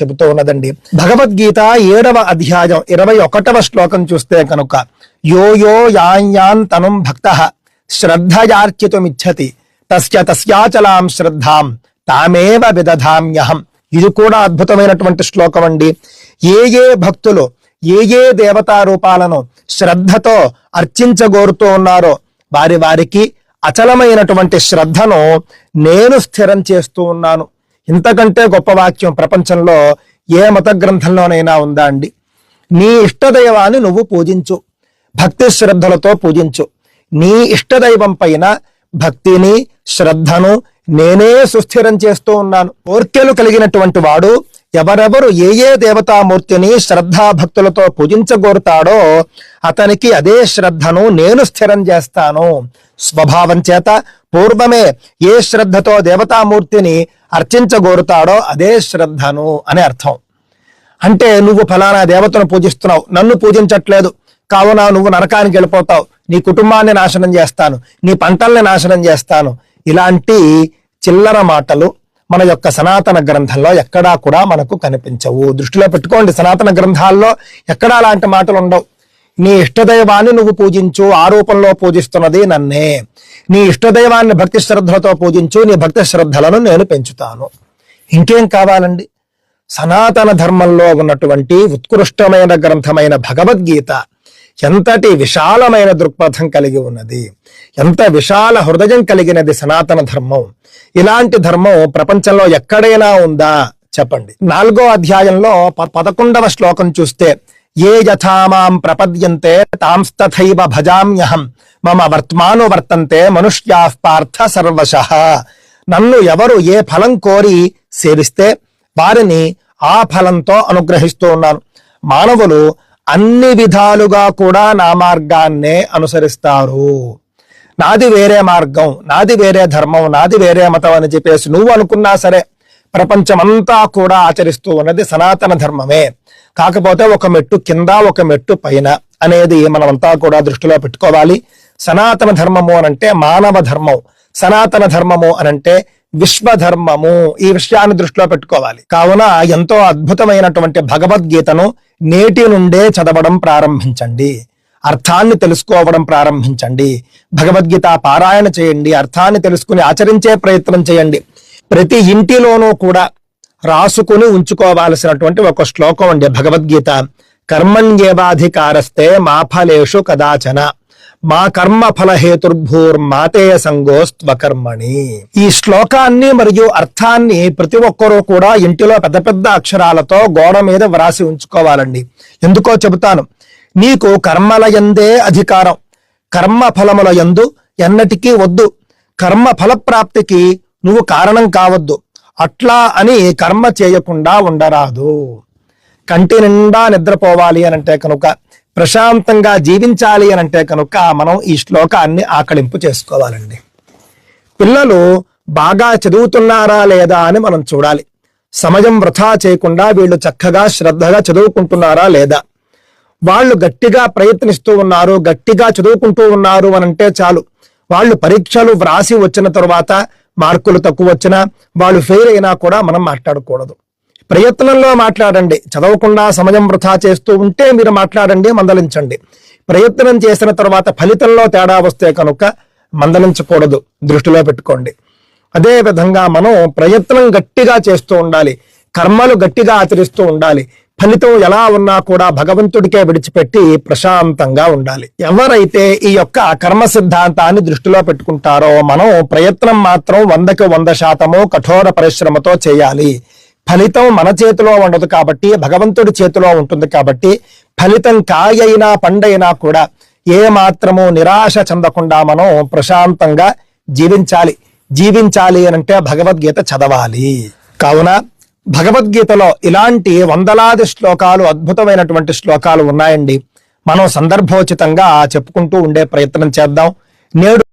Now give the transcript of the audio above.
చెబుతూ ఉన్నదండి. భగవద్గీత 7వ అధ్యాయం 21వ శ్లోకం చూస్తే కనుక యో యో యాన్ తనుం భక్తః శ్రద్ధయార్చితుమిచ్చతి తస్య తస్యాచలాం శ్రద్ధాం తామేవ విదధామ్యహం. ఇది కూడా అద్భుతమైనటువంటి శ్లోకం అండి. ఏ భక్తులు ఏ దేవతా రూపాలను శ్రద్ధతో అర్చించగోరుతూ ఉన్నారో వారికి అచలమైనటువంటి శ్రద్ధను నేను స్థిరం చేస్తూ ఉన్నాను. ఇంతకంటే గొప్ప వాక్యం ప్రపంచంలో ఏ మత గ్రంథంలోనైనా ఉందా అండి? నీ ఇష్టదైవాన్ని నువ్వు పూజించు, భక్తి శ్రద్ధలతో పూజించు. నీ ఇష్టదైవం పైన భక్తిని శ్రద్ధను నేనే సుస్థిరం చేస్తూ ఉన్నాను. కోర్కెలు కలిగినటువంటి వాడు ఎవరెవరు ఏ దేవతామూర్తిని శ్రద్ధాభక్తులతో పూజించగోరుతాడో అతనికి అదే శ్రద్ధను నేను స్థిరం చేస్తాను. స్వభావం చేత పూర్వమే ఏ శ్రద్ధతో దేవతామూర్తిని అర్చించగోరుతాడో అదే శ్రద్ధను అని అర్థం. అంటే నువ్వు ఫలానా దేవతను పూజిస్తున్నావు, నన్ను పూజించట్లేదు, కావున నువ్వు నరకానికి వెళ్ళిపోతావు, నీ కుటుంబాన్ని నాశనం చేస్తాను, నీ పంటల్ని నాశనం చేస్తాను. ఇలాంటి చిల్లర మాటలు మన యొక్క సనాతన గ్రంథంలో ఎక్కడా కూడా మనకు కనిపించవు. దృష్టిలో పెట్టుకోండి, సనాతన గ్రంథాల్లో ఎక్కడా అలాంటి మాటలు ఉండవు. నీ ఇష్టదైవాన్ని నువ్వు పూజించు, ఆ రూపంలో పూజిస్తున్నది నన్నే. నీ ఇష్టదైవాన్ని భక్తి శ్రద్ధలతో పూజించు, నీ భక్తి శ్రద్ధలను నేను పెంచుతాను. ఇంకేం కావాలండి? సనాతన ధర్మంలో ఉన్నటువంటి ఉత్కృష్టమైన గ్రంథమైన భగవద్గీత ఎంతటి విశాలమైన దృక్పథం కలిగి ఉన్నది, ఎంత విశాల హృదయం కలిగినది సనాతన ధర్మం. ఇలాంటి ధర్మం ప్రపంచంలో ఎక్కడైనా ఉందా చెప్పండి. 4వ అధ్యాయంలో 11వ శ్లోకం చూస్తే ఏ యథామాం ప్రపద్యంతే తాంస్తథైవ భజామ్యహం మమ వర్త్మాను వర్తంతే మనుష్యాః పార్థ సర్వశః. నన్ను ఎవరు ఏ ఫలం కోరి సేవిస్తే వారిని ఆ ఫలంతో అనుగ్రహిస్తూ ఉన్నాను. మానవులు అన్ని విధాలుగా కూడా నా మార్గాన్నే అనుసరిస్తారు. నాది వేరే మార్గం, నాది వేరే ధర్మం, నాది వేరే మతం అని చెప్పేసి నువ్వు అనుకున్నా సరే ప్రపంచమంతా కూడా ఆచరిస్తూ ఉన్నది సనాతన ధర్మమే. కాకపోతే ఒక మెట్టు కింద ఒక మెట్టు పైన అనేది మనమంతా కూడా దృష్టిలో పెట్టుకోవాలి. సనాతన ధర్మము అనంటే మానవ ధర్మం, సనాతన ధర్మము అనంటే విశ్వధర్మము. ఈ విషయాన్ని దృష్టిలో పెట్టుకోవాలి. కావున ఎంతో అద్భుతమైనటువంటి భగవద్గీతను నేటి నుండే చదవడం ప్రారంభించండి, అర్థాన్ని తెలుసుకోవడం ప్రారంభించండి. భగవద్గీత పారాయణ చేయండి, అర్థాన్ని తెలుసుకుని ఆచరించే ప్రయత్నం చేయండి. ప్రతి ఇంటిలోనూ కూడా రాసుకుని ఉంచుకోవాల్సినటువంటి ఒక శ్లోకం అండి భగవద్గీత. కర్మణ్యేవాధికారస్తే మా ఫలేషు కదాచన మా కర్మ ఫలహేతుర్భూర్మాతే సంగోస్త్వకర్మణి. ఈ శ్లోకాన్ని మరియు అర్థాన్ని ప్రతి ఒక్కరూ కూడా ఇంటిలో పెద్ద పెద్ద అక్షరాలతో గోడ మీద వ్రాసి ఉంచుకోవాలండి. ఎందుకో చెబుతాను. నీకు కర్మల యందే అధికారం, కర్మ ఫలముల యందు ఎన్నటికీ వద్దు. కర్మ ఫలప్రాప్తికి నువ్వు కారణం కావద్దు. అట్లా అని కర్మ చేయకుండా ఉండరాదు. కంటి నిండా నిద్రపోవాలి అనంటే కనుక, ప్రశాంతంగా జీవించాలి అనంటే కనుక మనం ఈ శ్లోకాన్ని ఆకళింపు చేసుకోవాలండి. పిల్లలు బాగా చదువుతున్నారా లేదా అని మనం చూడాలి. సమయం వృథా చేయకుండా వీళ్ళు చక్కగా శ్రద్ధగా చదువుకుంటున్నారా లేదా. వాళ్ళు గట్టిగా ప్రయత్నిస్తూ ఉన్నారు, గట్టిగా చదువుకుంటూ ఉన్నారు అనంటే చాలు. వాళ్ళు పరీక్షలు వ్రాసి వచ్చిన తర్వాత మార్కులు తక్కువ వచ్చినా, వాళ్ళు ఫెయిల్ అయినా కూడా మనం మాట్లాడకూడదు. ప్రయత్నంలో మాట్లాడండి. చదవకుండా సమయం వృథా చేస్తూ ఉంటే మీరు మాట్లాడండి, మందలించండి. ప్రయత్నం చేసిన తర్వాత ఫలితంలో తేడా వస్తే కనుక మందలించకూడదు, దృష్టిలో పెట్టుకోండి. అదే విధంగా మనం ప్రయత్నం గట్టిగా చేస్తూ ఉండాలి, కర్మలు గట్టిగా ఆచరిస్తూ ఉండాలి. ఫలితం ఎలా ఉన్నా కూడా భగవంతుడికే విడిచిపెట్టి ప్రశాంతంగా ఉండాలి. ఎవరైతే ఈ యొక్క కర్మ సిద్ధాంతాన్ని దృష్టిలో పెట్టుకుంటారో మనం ప్రయత్నం మాత్రం 100% కఠోర పరిశ్రమతో చేయాలి. ఫలితం మన చేతిలో ఉండదు కాబట్టి భగవంతుడి చేతిలో ఉంటుంది కాబట్టి ఫలితం కాయైనా పండైనా కూడా ఏ మాత్రము నిరాశ చెందకుండా మనం ప్రశాంతంగా జీవించాలి అనంటే భగవద్గీత చదవాలి. కావున భగవద్గీతలో ఇలాంటి వందలాది శ్లోకాలు, అద్భుతమైనటువంటి శ్లోకాలు ఉన్నాయండి. మనం సందర్భోచితంగా చెప్పుకుంటూ ఉండే ప్రయత్నం చేద్దాం. నేడు